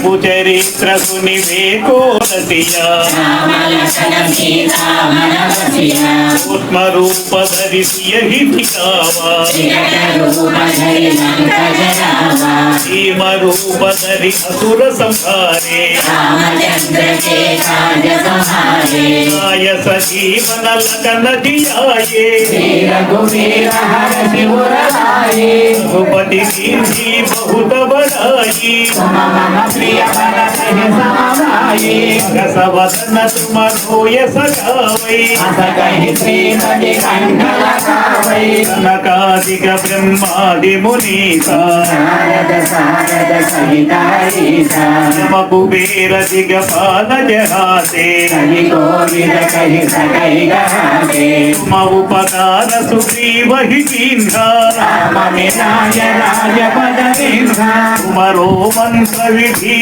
ప్రభు చరిత్ర సునివేకోదతియా సూక్ష్మ రూప ధరిసి యహి దిఖావా భీమ రూప ధరి అసుర సంహారే आय सजीवन लखन जियाये रघुपति कीर्ति बहुत बढ़ाई रसवदन तुम रोय सगावै कनकादिक ब्रह्मादि मुनीसा यम कुबेर दिगपाल जहाते तुम उपकार सुग्रीव ही कीन्हा तुमरो मंत्र विधि